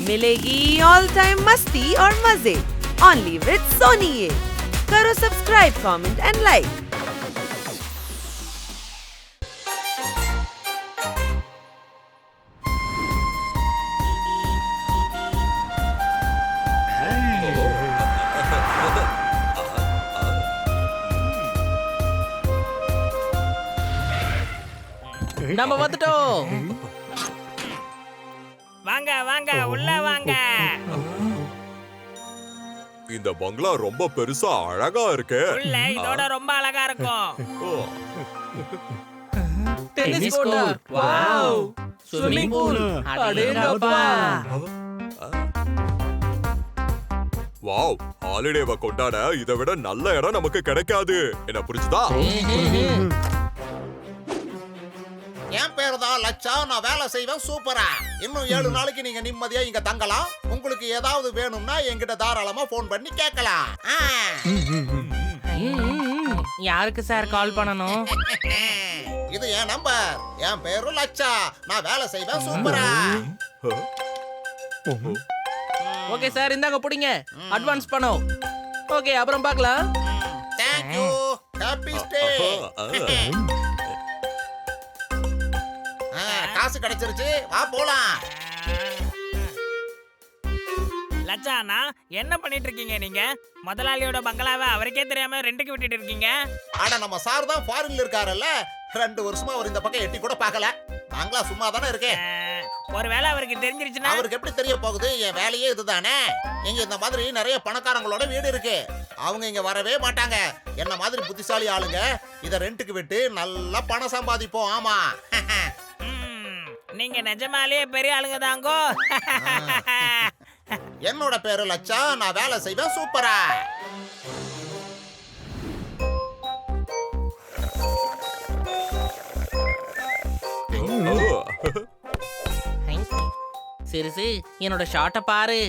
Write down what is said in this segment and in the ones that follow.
मिलेगी all time मस्ती और मजे ओनली विद सोनी। ये करो सब्सक्राइब, कमेंट एंड लाइक। நம்ம வந்துட்டோம். வாங்க வாங்க உள்ள வாங்க. இந்த பங்களா ரொம்ப பெருசா அழகா இருக்கு. உள்ள இதோட ரொம்ப அழகா இருக்கும். Tennis court. Wow. Swimming pool. அடேங்கப்பா. வாவ், ஹாலிடேவை கொண்டாட இதை விட நல்ல இடம் நமக்கு கிடைக்காது. என்ன புரிஞ்சுதா? என் பேரு தான் லட்சா. நான் வேலை செய்வேன் சூப்பரா. இன்னும் 7 நாளைக்கு நீங்க நிம்மதியா இங்க தங்கலாம். உங்களுக்கு ஏதாவது வேணும்னா என்கிட்ட தாராளமா போன் பண்ணி கேட்கலாம். யாருக்கு சார் கால் பண்ணணும்? இது என் நம்பர். என் பேரு லட்சா. நான் வேலை செய்வேன் சூப்பரா. ஓகே சார், இந்தாங்க புடிங்க. அட்வான்ஸ் பணம். ஓகே, அப்புறம் பார்க்கலாம். Thank you. Happy stay. காசு கிடைச்சிருச்சு, வா போலாம். லட்சானா என்ன பண்ணிட்டு இருக்கீங்க நீங்க? முதலாளியோட பங்களாவை அவருக்கே தெரியாம ரெண்டுக்கு விட்டுட்டு இருக்கீங்க. ஆனா நம்ம சார் தான் ஃபாரின்ல இருக்காருல்ல. 2 வருஷமா அவர் இந்த பக்கம் எட்டி கூட பார்க்கல. பங்களா சும்மா தானே இருக்கே. ஒருவேளை அவருக்கு தெரிஞ்சிருச்சுன்னா? அவருக்கு எப்படி தெரிய போகுது? என் வேலையே இதுதானே. இங்க இந்த மாதிரி நிறைய பணக்காரங்களோட வீடு இருக்கு. அவங்க இங்க வரவே மாட்டாங்க. என்ன மாதிரி புத்திசாலி ஆளுங்க இத ரெண்டுக்கு விட்டு நல்லா பணம் சம்பாதிப்போம். ஆமா. நீங்க நிஜமாலேயே பெரிய ஆளுங்க தாங்கோ. என்னோட பேரு லட்சா. நான் வேலை செய்வேன் சூப்பரா. சிறுசு, என்னோட ஷார்ட்டை பாரு.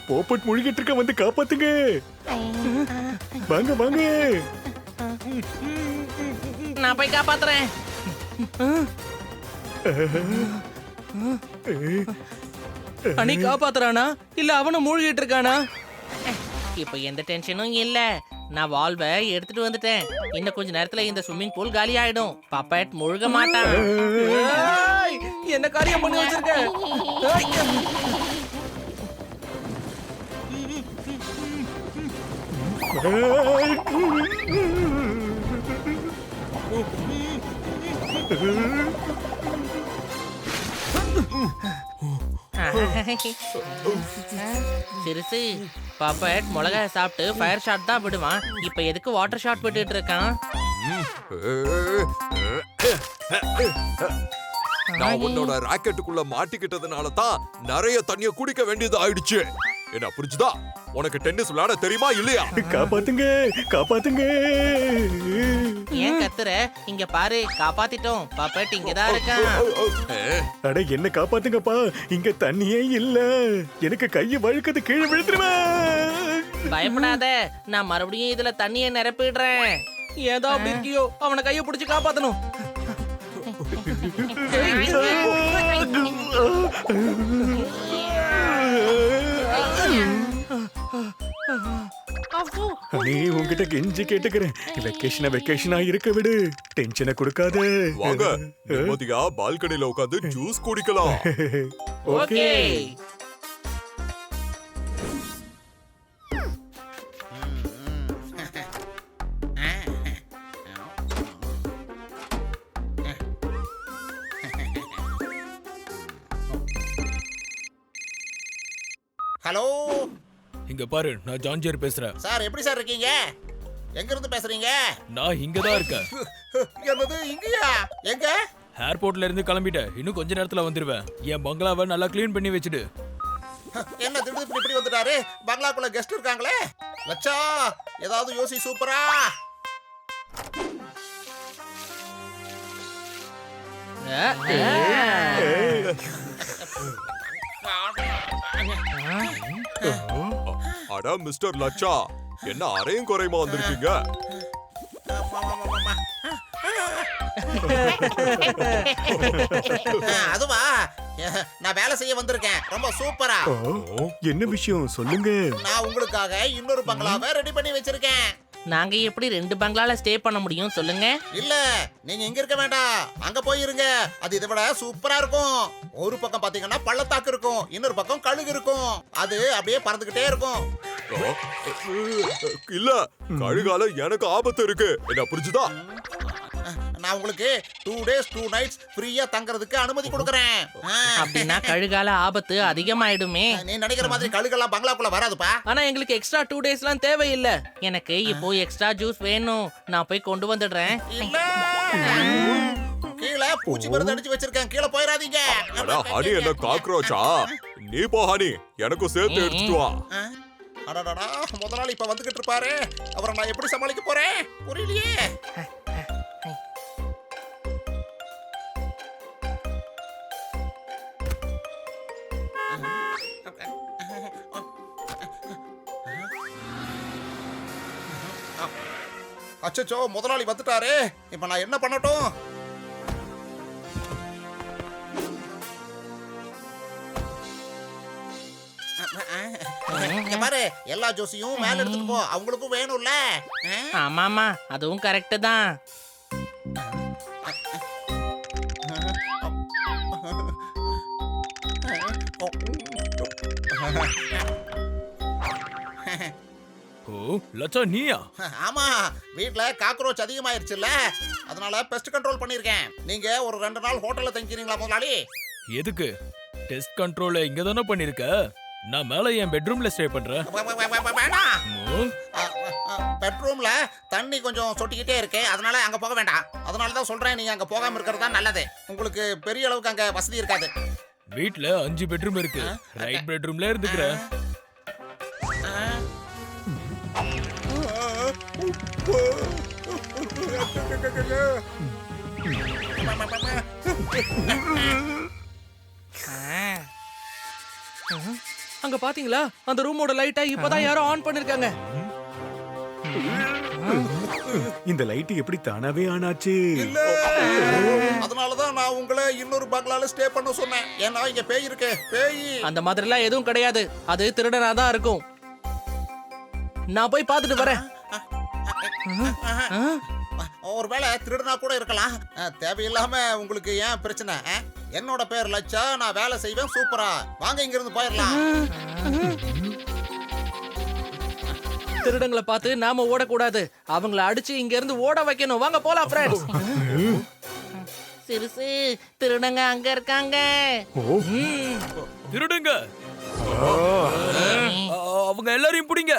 போப்பட் முழுகிட்டு இருக்க, வந்து காப்பாத்துங்க. வாங்க வாங்க. நான் போய் காப்பாத்துறேன். அனி காப்பாத்துறானா இல்ல அவனும் மூழ்கிட்டு இருக்கானா? இப்ப எந்த டென்ஷனும் இல்ல. நான் வால்வை எடுத்துட்டு வந்துட்டேன். இன்னும் கொஞ்ச நேரத்துல இந்த ஸ்விம்மிங் பூல் காலி ஆயிடும். பப்பட் முழுக மாட்டான். என்ன காரியம் பண்ணி வச்சிருக்க? சிறுசு, பப்பட் மிளகாய் சாப்பிட்டு ஃபயர் ஷாட் தான் விடுவான். இப்ப எதுக்கு வாட்டர் ஷாட் விட்டுட்டு இருக்கான்? நான் உன்னோட ராக்கெட்டுக்குள்ள மாட்டிக்கிட்டதுனால தான் நிறைய தண்ணிய குடிக்க வேண்டியது ஆயிடுச்சு. என்ன புரிஞ்சுதா? உனக்கு டென்னிஸ் விளையாட தெரியுமா இல்லையா? காப்பாத்துங்க காப்பாத்துங்க. ஏன் கத்துற? இங்க பாரு, காப்பாத்திட்டோம். பப்பட் இங்கதான் இருக்கான். அட என்ன காப்பாத்துங்கப்பா. இங்க தண்ணியே இல்ல. எனக்கு கையை வழுக்கது, கீழே விழுந்துருவேன். பயப்படாத, நான் மறுபடியும் இதுல தண்ணியை நிரப்பிடுறேன். ஏதோ அப்படி இருக்கியோ, அவனை கையை பிடிச்சு காப்பாத்தணும். நீ உன்கிட்ட கெஞ்சி கேட்டுக்கிறேன். வெக்கேஷனா இருக்க விடு. டென்ஷனை கொடுக்காத. வாங்க, நிம்மதியா பால்கனில உட்கார்ந்து ஜூஸ் குடிக்கலாம். ஓகே. ஹலோ, இங்க பாரு, நான் ஜான்ஜியர் பேசுறேன். சார் எப்படி சார் இருக்கீங்க? எங்க இருந்து பேசுறீங்க? நான் இங்க தான் இருக்கேன். என்னது இங்கயா? எங்க? ஏர்போர்ட்ல இருந்து கிளம்பிட்டேன். இன்னும் கொஞ்ச நேரத்துல வந்துருவேன். என் பங்களாவை நல்லா க்ளீன் பண்ணி வச்சுடு. என்ன திடீர்னு இப்படி வந்துட்டாரு? பங்களாக்குள்ள கெஸ்ட் இருக்காங்களே. லட்சா, ஏதாவது யோசி சூப்பரா. அட மிஸ்டர் லட்சா, என்ன அரையும் குறையுமா வந்திருக்கீங்க? அதுவா, நான் வேலை செய்ய வந்திருக்கேன். ரொம்ப சூப்பரா. என்ன விஷயம் சொல்லுங்க. நான் உங்களுக்காக இன்னொரு பங்களாவை ரெடி பண்ணி வச்சிருக்கேன். நாங்க எப்படி 2 பங்களால ஸ்டே பண்ண முடியும் சொல்லுங்க? இல்ல, நீங்க இங்க இருக்க வேண்டாம், அங்க போயிருங்க. அது இதை விட சூப்பரா இருக்கும். ஒரு பக்கம் பாத்தீங்கன்னா பள்ளத்தாக்கு இருக்கும், இன்னொரு பக்கம் கழுகு இருக்கும். அது அப்படியே பறந்துகிட்டே இருக்கும். இல்ல, கழுகால எனக்கு ஆபத்து இருக்கு. என்ன புரிஞ்சுதா? நான் உங்களுக்கு 2 days 2 nights ஃப்ரீயா தங்கறதுக்கு அனுமதி கொடுக்கறேன். அப்படின்னா கழுகால ஆபத்து அதிகமாயிடுமே. நீ நினைக்கிற மாதிரி கழுகெல்லாம் பங்களாக்குள்ள வராதுப்பா. ஆனா எங்களுக்கு எக்ஸ்ட்ரா 2 டேஸ்லாம் தேவையில்லை. எனக்கு இப்போ எக்ஸ்ட்ரா ஜூஸ் வேணும். நான் போய் கொண்டு வந்துடுறேன். இல்ல, கீழே பூச்சி மருந்து அடிச்சு வச்சிருக்கேன், கீழே போயிடாதீங்க. அட ஹனி, என்ன காக்ரோச்சா? நீ போ ஹனி, எனக்கும் சேர்த்து எடுத்துட்டு வா. அடடடா, முதலாளி இப்ப வந்துகிட்டு இருப்பாரு. அவரை நான் எப்படி சமாளிக்க போறேன் புரியலையே. அச்சச்சோ, முதலாளி வந்துட்டாரு. இப்ப நான் என்ன பண்ணட்டும்? இங்க பாரு, எல்லா ஜோசியும் மேல எடுத்துட்டு போ, அவங்களுக்கும் வேணும்ல. ஆமாமா, அதுவும் கரெக்ட் தான். ஓ லட்சா, நீயா? ஆமா, வீட்ல காக்ரோச் அதிகமாயிருச்சுல்ல, அதனால பெஸ்ட் கண்ட்ரோல் பண்ணிருக்கேன். நீங்க ஒரு 2 நாள் ஹோட்டல்ல தங்கிக்கிறீங்களா முதலாளி? எதுக்கு? டெஸ்ட் கண்ட்ரோல இங்க தானே பண்ணிருக்க. நான் மேல என் பெட்ரூம்ல ஸ்டே பண்றேன். வேண்டாம், ஓ, பெட்ரூம்ல தண்ணி கொஞ்சம் சொட்டிக்கிட்டே இருக்கு, அதனால அங்க போக வேண்டாம். அதனால தான் சொல்றேன், நீங்க அங்க போகாம இருக்கிறது தான் நல்லது. உங்களுக்கு பெரிய அளவுக்கு அங்க வசதி இருக்காது. வீட்ல 5 பெட்ரூம் இருக்கு. ரைட் பெட்ரூம்ல இருந்துக்கிறேன். அங்க பாத்தீங்களா, அந்த ரூமோட லைட்டை இப்பதான் யாரோ ஆன் பண்ணிருக்காங்க. இந்த லைட் எப்படி தானாவே ஆனாச்சு? இல்ல, அதனாலதான் நான் உங்களை இன்னொரு பங்களால ஸ்டே பண்ண சொன்னேன். ஏன்னா இங்க பேய் இருக்கு, பேய். அந்த மாதிரிலாம் எதுவும் கிடையாது. அது திருடனா தான் இருக்கும். நான் போய் பார்த்துட்டு வரேன். ஒருவேளை திருடனா கூட இருக்கலாம். தேவையில்லாம உங்களுக்கு ஏன் பிரச்சனை? என்னோட பேர் லட்சா, நான் வேலை செய்வேன் சூப்பரா. வாங்க இங்க இருந்து போயிடலாம். திருடங்களை பார்த்து நாம ஓடக்கூடாது, அவங்கள அடிச்சு இங்க இருந்து ஓட வைக்கணும். வாங்க போலாம் ஃப்ரெண்ட்ஸ். சிறுசு, திருடங்க அங்க இருக்காங்க. திருடுங்க. அவங்க எல்லாரையும் பிடிங்க.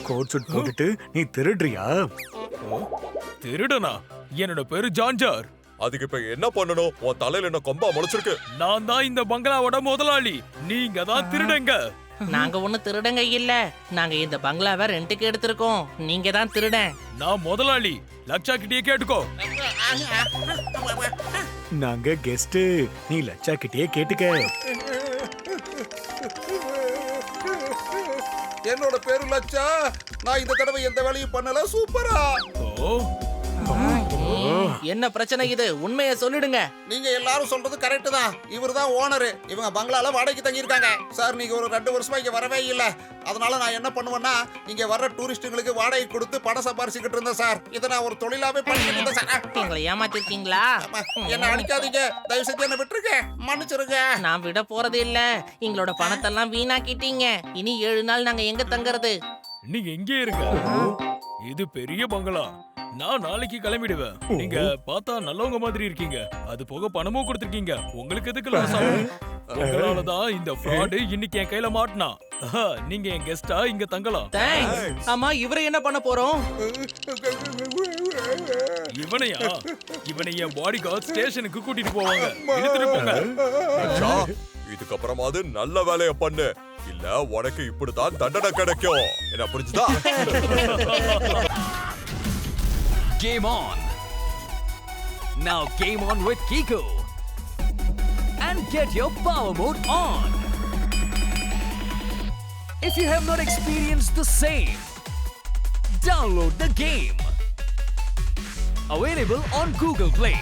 கோட் சூட் போட்டுட்டு நீ திருடுறியா? திருடனா? என்னோட பேரு ஜான்ஜார். அதுக்கு இப்ப என்ன பண்ணணும்? உன் தலையில என்ன கொம்பா முளைச்சிருக்கு? நான் தான் இந்த பங்களாவோட முதலாளி. நீங்க தான் திருடங்க. நாங்க ஒண்ணு திருடங்க இல்ல, நாங்க இந்த பங்களாவை ரெண்டுக்கு எடுத்திருக்கோம். நீங்க தான் திருடன். நான் முதலாளி. லட்சா கிட்டே கேட்டுக்கோ. நாங்க கெஸ்ட், நீ லட்சா கிட்டே கேட்டுக்க. என்னோட பேரு லட்சா. நான் இந்த தடவை எந்த வேலையும் பண்ணல. சூப்பரா. ஓ என்ன பிரச்சனை இது? உண்மையை சொல்லிடுங்க. நீங்க எல்லாரும் சொல்றது கரெக்ட் தான். இவர்தான் ஓனர். இவங்க பங்களால வாடகைக்கு தங்கி இருக்காங்க. சார் நீங்க ஒரு 2 வருஷமா இங்க வரவே இல்ல. அதனால நான் என்ன பண்ணுவேன்னா இங்க வர்ற டூரிஸ்டுங்களுக்கு வாடகை கொடுத்து பணம் சம்பாரிச்சுக்கிட்டு இருந்தேன் சார். இதை நான் ஒரு தொழிலாவே பண்ணிக்கிட்டு இருந்தேன் சார். எங்களை ஏமாத்திருக்கீங்களா? அம்மா, என்ன அடிக்காதீங்க. தயவு செஞ்சு என்ன விட்டுருங்க. மன்னிச்சிருங்க. நான் விட போறது இல்ல. எங்களோட பணத்தெல்லாம் வீணாக்கிட்டீங்க. இனி 7 நாள் நாங்க எங்க தங்கறது? நீங்க எங்கே இருங்க? இது பெரிய பங்களா. நான் நாளைக்கு கிளம்பிடுவேன். நீங்க பார்த்தா நல்லவங்க மாதிரி இருக்கீங்க. அது போக பணமும் கொடுத்துருக்கீங்க. உங்களுக்கு எதுக்கு லாஸ் ஆகும்? உங்களாலதான் இந்த ஃப்ராட் இன்னைக்கு என் கையில மாட்டினா. நீங்க என் கெஸ்டா இங்க தங்கலாம். தேங்க்ஸ். ஆமா, இவரை என்ன பண்ண போறோம்? இவனையா? இவனை என் பாடி கார்டு ஸ்டேஷனுக்கு கூட்டிட்டு போவாங்க. எடுத்துட்டு போங்க. லட்சா, இதுக்கப்புறமாவது நல்ல வேலைய பண்ணு. இல்ல உனக்கு இப்படிதான் தண்டனை கிடைக்கும். என்ன புரிஞ்சுதா? Game on! Now game on with Kiko! And get your power mode on! If you have not experienced the same, download the game! Available on Google Play.